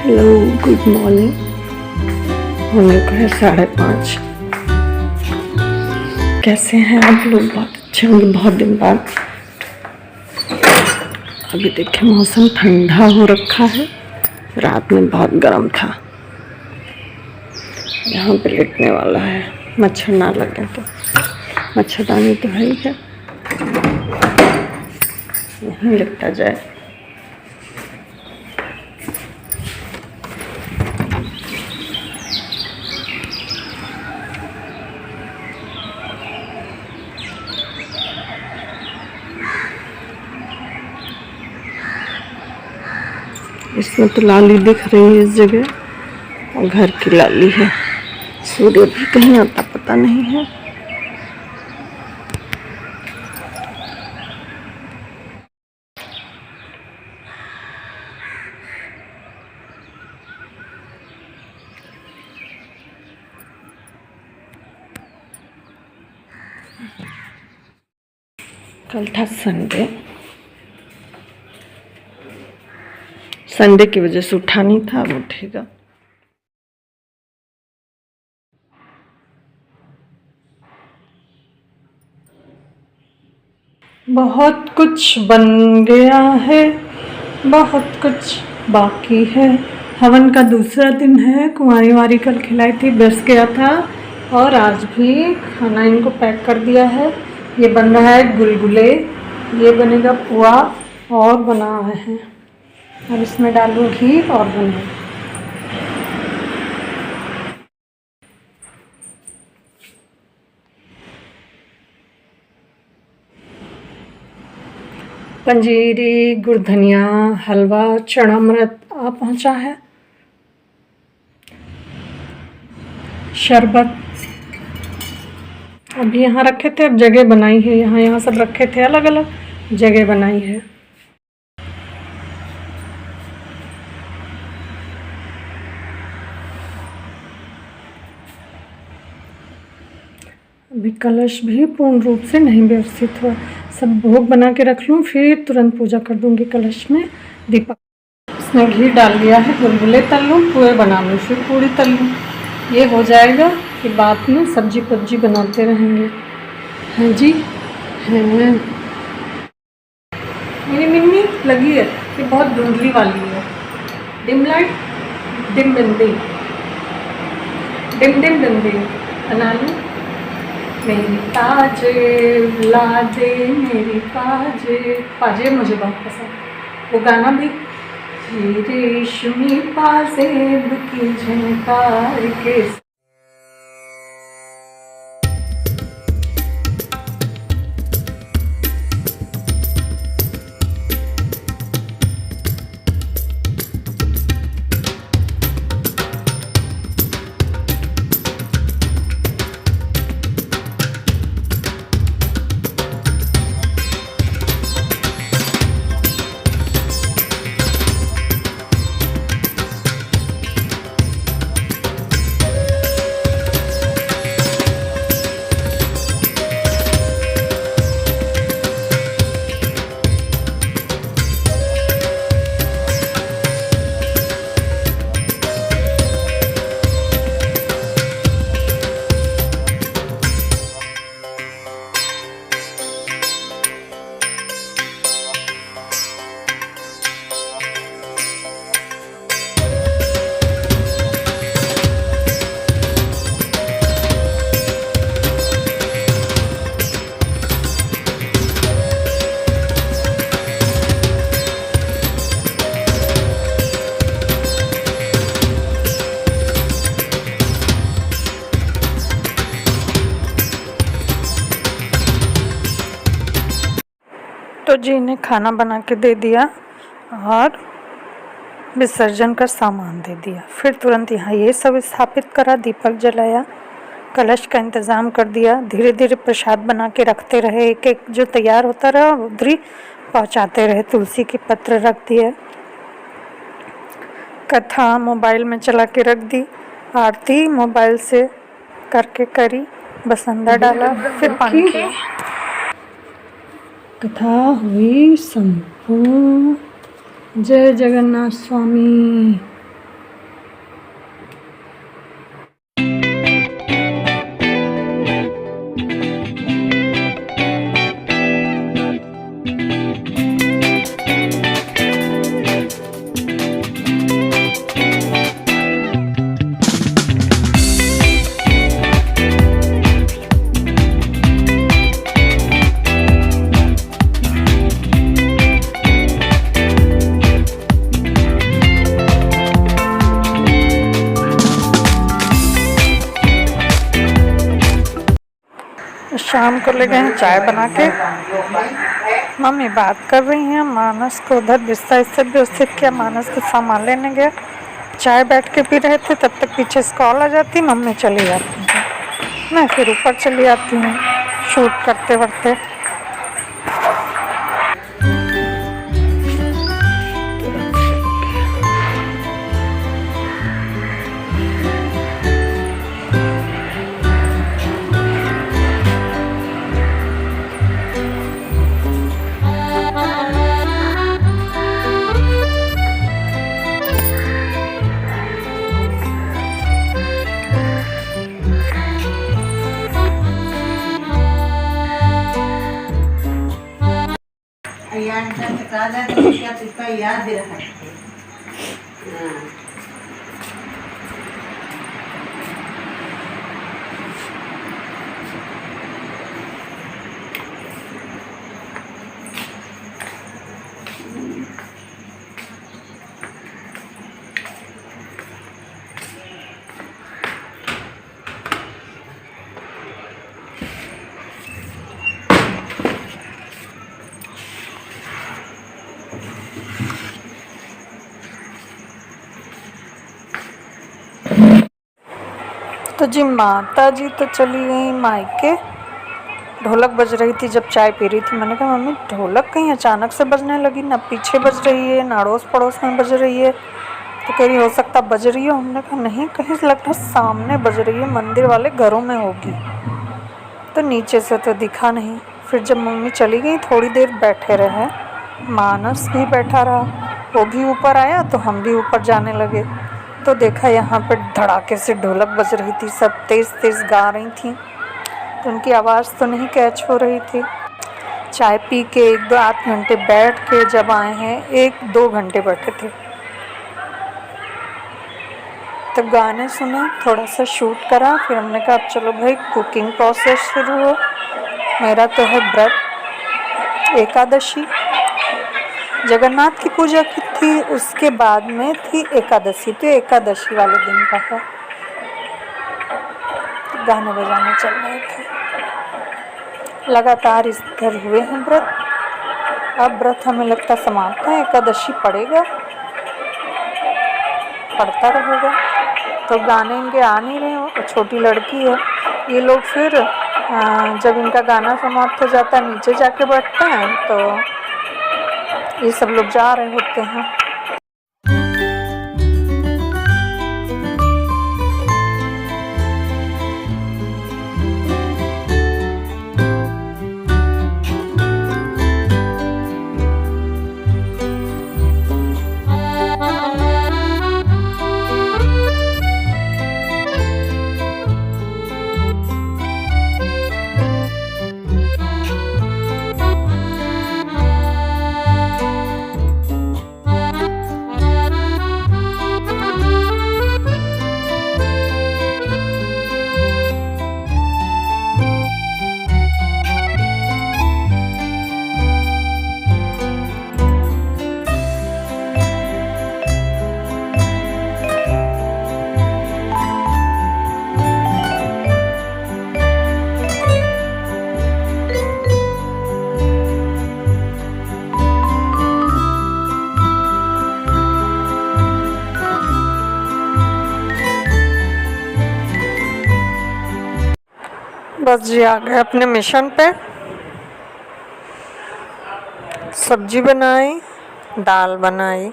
Hello, good morning. होने को है 5:30। कैसे हैं आप लोग? बहुत अच्छे होंगे, बहुत दिन बाद। अभी देखिए मौसम ठंडा हो रखा है, रात में बहुत गर्म था। यहाँ पे लेटने वाला है, मच्छर ना लगे तो। मच्छरदानी तो है ही है, यहीं लिपटा जाए। इसमें तो लाली दिख रही है इस जगह, और घर की लाली है। सूर्य भी कहीं आता पता नहीं है। कल था संडे, संडे की वजह से उठा नहीं था, अब उठेगा। बहुत कुछ बन गया है, बहुत कुछ बाकी है। हवन का दूसरा दिन है। कुंवारी वारी कल खिलाई थी, बरस गया था, और आज भी खाना इनको पैक कर दिया है। ये बन रहा है गुलगुले, ये बनेगा पुआ, और बना रहे हैं। अब इसमें डालूँ घी और बना। पंजीरी, गुड़ धनिया, हलवा, चनामृत आ पहुँचा है। शरबत अभी यहाँ रखे थे, अब जगह बनाई है। यहाँ सब रखे थे, अलग अलग जगह बनाई है। अभी कलश भी पूर्ण रूप से नहीं व्यवस्थित हुआ। सब भोग बना के रख लूँ, फिर तुरंत पूजा कर दूँगी कलश में। दीपक इसमें घी डाल दिया है। गुलगुले तल लूँ, पुए बना लूँ, फिर पूड़ी तल लूँ। ये हो जाएगा कि बाद में सब्जी पब्जी बनाते रहेंगे। हाँ जी, हैं। मेरी मिन्नी लगी है, ये बहुत धुंधली वाली है। डिम लाइट, डिम बिंदी, डिम डिम बिंदी बना लूँ। मेरी पाजे ला दे, मेरी पाजे। पाजे मुझे बहुत पसंद, वो गाना भी। रेशमी पाजेब की झनकार के। तो जी ने खाना बना के दे दिया और विसर्जन का सामान दे दिया। फिर तुरंत यहाँ ये सब स्थापित करा, दीपक जलाया, कलश का इंतज़ाम कर दिया। धीरे धीरे प्रसाद बना के रखते रहे, एक एक जो तैयार होता रहा उधर ही पहुँचाते रहे। तुलसी के पत्र रख दिए, कथा मोबाइल में चला के रख दी, आरती मोबाइल से करके करी, बसंदा डाला, फिर पानी किया। कथा हुई संपूर्ण। जय जगन्नाथ स्वामी। शाम को ले गए हैं चाय बना के। मम्मी बात कर रही हैं, मानस को उधर बिस्तर से व्यवस्थित किया, मानस को सामान लेने गया। चाय बैठ के पी रहे थे, तब तक पीछे से कॉल आ जाती, मम्मी चली जाती है, मैं फिर ऊपर चली आती हूँ शूट करते वरते। याद रहा। तो जी माता जी तो चली गई मायके। ढोलक बज रही थी जब चाय पी रही थी, मैंने कहा मम्मी ढोलक कहीं अचानक से बजने लगी, ना पीछे बज रही है ना अड़ोस पड़ोस में बज रही है। तो कह रही हो सकता बज रही हो। हमने कहा नहीं, कहीं से लगता सामने बज रही है, मंदिर वाले घरों में होगी। तो नीचे से तो दिखा नहीं। फिर जब मम्मी चली गई थोड़ी देर बैठे रहे, मानस भी बैठा रहा, वो भी ऊपर आया तो हम भी ऊपर जाने लगे। तो देखा यहाँ पर धड़ाके से ढोलक बज रही थी, सब तेज़ तेज़ गा रही थी, तो उनकी आवाज़ तो नहीं कैच हो रही थी। चाय पी के 1-2 घंटे बैठ के जब आए हैं, 1-2 घंटे बैठे थे, तब गाने सुने, थोड़ा सा शूट करा। फिर हमने कहा अब चलो भाई कुकिंग प्रोसेस शुरू हो। मेरा तो है व्रत, एकादशी, जगन्नाथ की पूजा की थी, उसके बाद में थी एकादशी, तो एकादशी वाले दिन का है। गाने बजाने चल रहे थे, लगातार इधर हुए हैं व्रत। अब व्रत हमें लगता समाप्त है, एकादशी पड़ेगा, पड़ता रहेगा। तो गाने इनके आ नहीं रहे हो, छोटी लड़की है, ये लोग फिर जब इनका गाना समाप्त हो जाता है नीचे जाके बैठते हैं, तो ये सब लोग जा रहे होते हैं। बस जी आ गए अपने मिशन पे। सब्जी बनाई, दाल बनाई,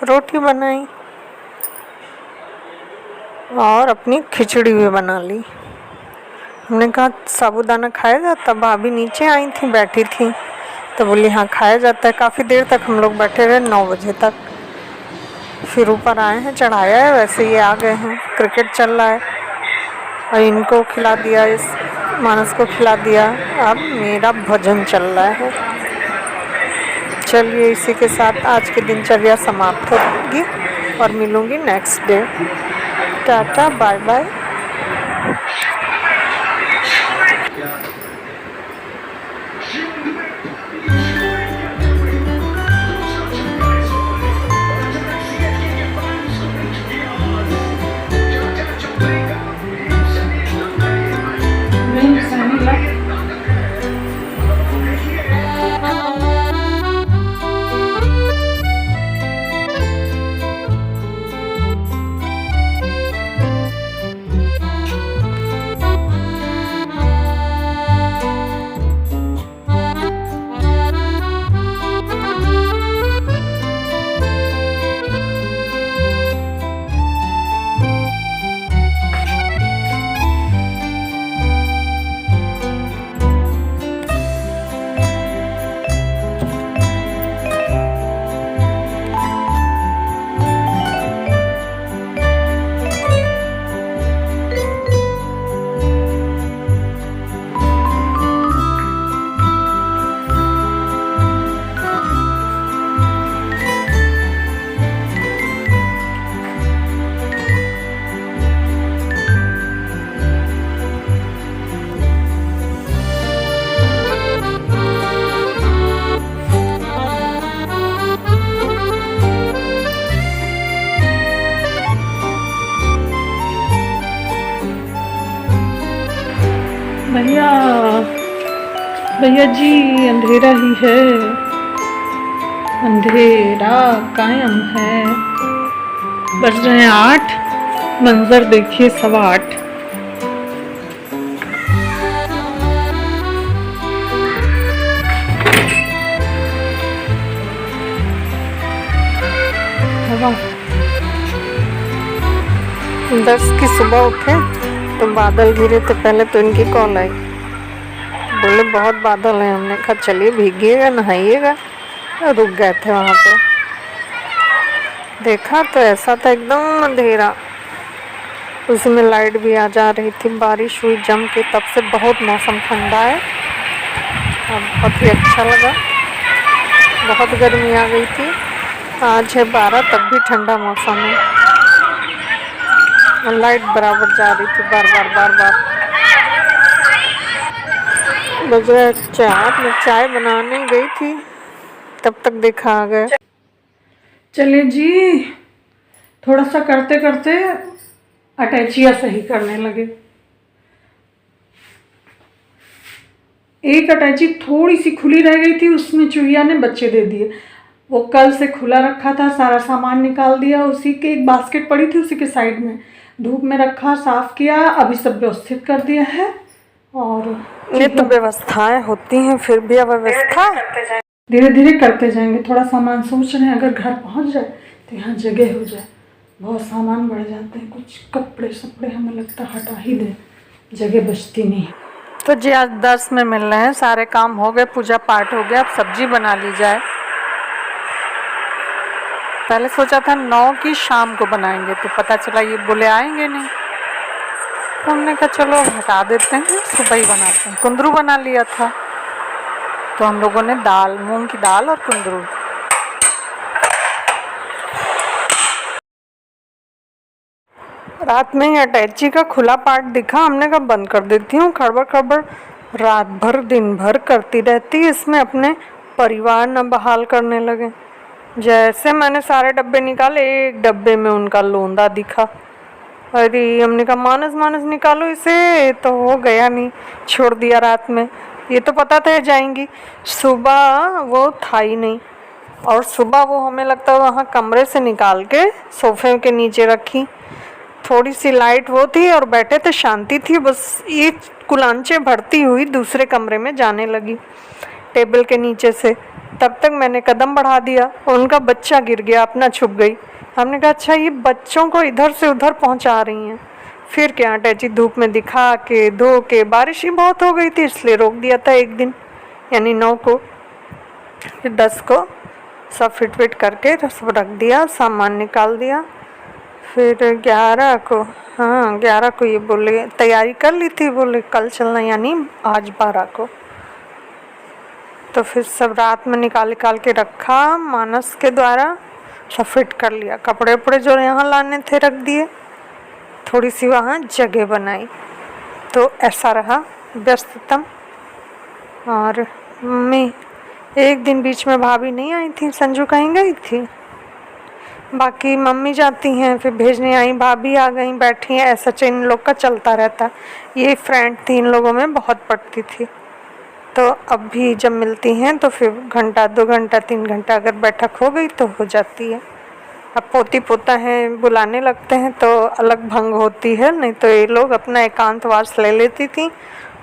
रोटी बनाई और अपनी खिचड़ी भी बना ली। हमने कहा साबूदाना खाया जाता, भाभी नीचे आई थी बैठी थी, तो बोली हाँ खाया जाता है। काफ़ी देर तक हम लोग बैठे रहे, 9 बजे तक। फिर ऊपर आए हैं, चढ़ाया है, वैसे ये आ गए हैं। क्रिकेट चल रहा है और इनको खिला दिया, इस मानस को खिला दिया। अब मेरा भजन चल रहा है। चलिए इसी के साथ आज की दिनचर्या समाप्त होगी और मिलूँगी next day. Tata bye bye. भैया भैया जी अंधेरा ही है, अंधेरा कायम है। बज रहे हैं 8, मंजर देखिए 8:15। हवा 10 की सुबह उठे तो बादल गिरे थे। पहले तो इनकी कॉल आई, बोले बहुत बादल है। हमने कहा चलिए भीगिएगा नहाइएगा। रुक गए थे वहाँ पे, देखा तो ऐसा था एकदम अंधेरा, उसमें लाइट भी आ जा रही थी। बारिश हुई जम के, तब से बहुत मौसम ठंडा है और बहुत ही अच्छा लगा। बहुत गर्मी आ गई थी, आज है 12 तब भी ठंडा मौसम है। लाइट बराबर जा रही थी, बार बार। बज रहा 4, मैं चाय बनाने गई थी तब तक देखा आ गया। चलिए जी, थोड़ा सा करते करते अटैचियाँ सही करने लगे। एक अटैची थोड़ी सी खुली रह गई थी, उसमें चूहिया ने बच्चे दे दिए। वो कल से खुला रखा था, सारा सामान निकाल दिया। उसी के एक बास्केट पड़ी थी उसी के साइड में, धूप में रखा, साफ किया, अभी सब व्यवस्थित कर दिया है। और ये तो व्यवस्थाएं होती हैं, फिर भी अव्यवस्था धीरे धीरे करते जाएंगे। थोड़ा सामान सोच रहे हैं अगर घर पहुंच जाए तो यहाँ जगह हो जाए। बहुत सामान बढ़ जाते हैं, कुछ कपड़े सपड़े हमें लगता हटा ही दे, जगह बचती नहीं। तो जी आज 10 में मिल रहे हैं, सारे काम हो गए, पूजा पाठ हो गया, अब सब्जी बना ली जाए। पहले सोचा था 9 की शाम को बनाएंगे, तो पता चला ये बोले आएंगे नहीं, तो हमने कहा चलो हटा देते हैं, सुबह ही बनाते हैं। कुंदरू बना लिया था, तो हम लोगों ने दाल, मूंग की दाल और कुंदरू। रात में ही अटैची का खुला पार्ट दिखा, हमने कहा बंद कर देती हूँ। खड़बड़ खड़बड़ रात भर दिन भर करती रहती, इसमें अपने परिवार न बहाल करने लगे। जैसे मैंने सारे डब्बे निकाले, एक डब्बे में उनका लोंदा दिखा। अरे हमने कहा मानस निकालो इसे, तो हो गया नहीं, छोड़ दिया रात में। ये तो पता था जाएंगी, सुबह वो था ही नहीं। और सुबह वो हमें लगता है वहाँ कमरे से निकाल के सोफे के नीचे रखी। थोड़ी सी लाइट वो थी और बैठे थे, शांति थी, बस ये कुलांचे भरती हुई दूसरे कमरे में जाने लगी टेबल के नीचे से। तब तक मैंने कदम बढ़ा दिया, उनका बच्चा गिर गया, अपना छुप गई। हमने कहा अच्छा ये बच्चों को इधर से उधर पहुंचा रही हैं। फिर क्या अटैची धूप में दिखा के धो के, बारिश ही बहुत हो गई थी इसलिए रोक दिया था एक दिन, यानी 9 को। फिर 10 को सब फिट करके सब रख दिया, सामान निकाल दिया। फिर 11 को, हाँ 11 को ये बोले तैयारी कर ली थी, बोले कल चलना, यानी आज 12 को। तो फिर सब रात में निकाल के रखा मानस के द्वारा, सब फिट कर लिया। कपड़े उपड़े जो यहाँ लाने थे रख दिए, थोड़ी सी वहाँ जगह बनाई। तो ऐसा रहा व्यस्ततम। और मम्मी एक दिन बीच में भाभी नहीं आई थी, संजू कहीं गई थी, बाकी मम्मी जाती हैं फिर भेजने आई, भाभी आ गई बैठी हैं, ऐसा इन लोग का चलता रहता। ये फ्रेंड थी, इन लोगों में बहुत पड़ती थी। तो अब भी जब मिलती हैं तो फिर घंटा 2 घंटा 3 घंटा अगर बैठक हो गई तो हो जाती है। अब पोती पोता हैं बुलाने लगते हैं तो अलग भंग होती है, नहीं तो ये लोग अपना एकांतवास ले लेती थी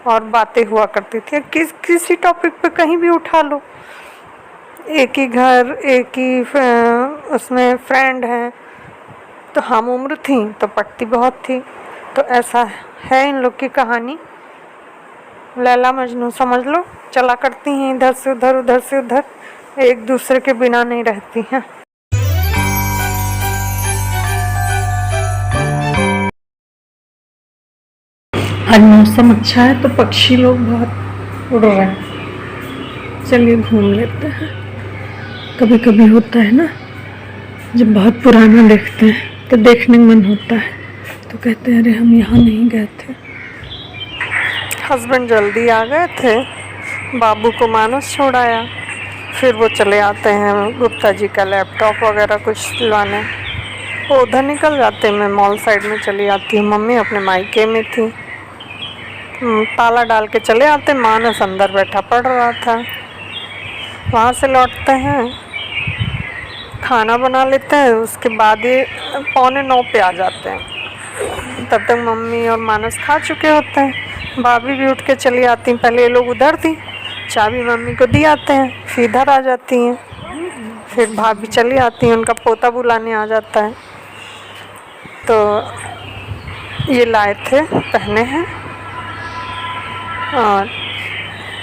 और बातें हुआ करती थी। किसी टॉपिक पे कहीं भी उठा लो, एक ही घर, एक ही उसमें फ्रेंड हैं, तो हम उम्र थी तो पटती बहुत थी। तो ऐसा है इन लोग की कहानी, लैला मजनू समझ लो। चला करती हैं इधर से उधर, उधर से उधर, एक दूसरे के बिना नहीं रहती हैं। आज मौसम अच्छा है तो पक्षी लोग बहुत उड़ रहे हैं। चलिए घूम लेते हैं। कभी कभी होता है ना, जब बहुत पुराना देखते हैं तो देखने में मन होता है, तो कहते हैं अरे हम यहाँ नहीं गए थे। हस्बैंड जल्दी आ गए थे, बाबू को मानस छोड़ाया, फिर वो चले आते हैं गुप्ता जी का लैपटॉप वगैरह कुछ लाने, वो उधर निकल जाते। मैं मॉल साइड में चली आती हूँ, मम्मी अपने मायके में थी, ताला डाल के चले आते। मानस अंदर बैठा पढ़ रहा था। वहाँ से लौटते हैं, खाना बना लेते हैं, उसके बाद ये 8:45 पे आ जाते हैं। तब तक मम्मी और मानस खा चुके होते हैं। भाभी भी उठ के चली आती हैं, पहले ये लोग उधर थी, चाबी मम्मी को दी आते हैं, फिर इधर आ जाती हैं। फिर भाभी चली आती हैं, उनका पोता बुलाने आ जाता है। तो ये लाए थे, पहने हैं और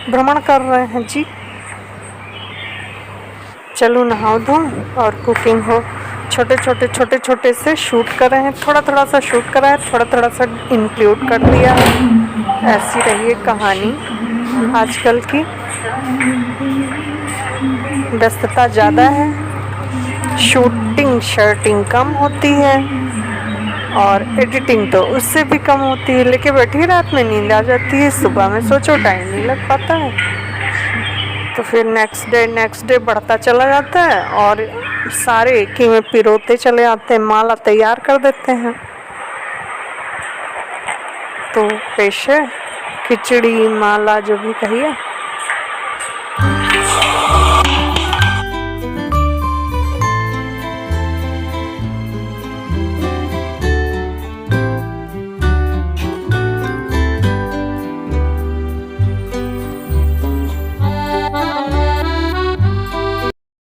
भ्रमण कर रहे हैं जी। चलो नहाओ धो और कुकिंग हो। छोटे छोटे से शूट कर रहे हैं, थोड़ा सा शूट करा है, थोड़ा सा इंक्लूड कर दिया है। ऐसी रही है कहानी आजकल की। व्यस्तता ज़्यादा है, शूटिंग शर्टिंग कम होती है और एडिटिंग तो उससे भी कम होती है। लेके बैठी रात में नींद आ जाती है, सुबह में सोचो टाइम नहीं लग पाता है। तो फिर नेक्स्ट डे बढ़ता चला जाता है और सारे एक ही में पिरोते चले आते हैं, माला तैयार कर देते हैं। तो पेश है खिचड़ी माला जो भी कहिए।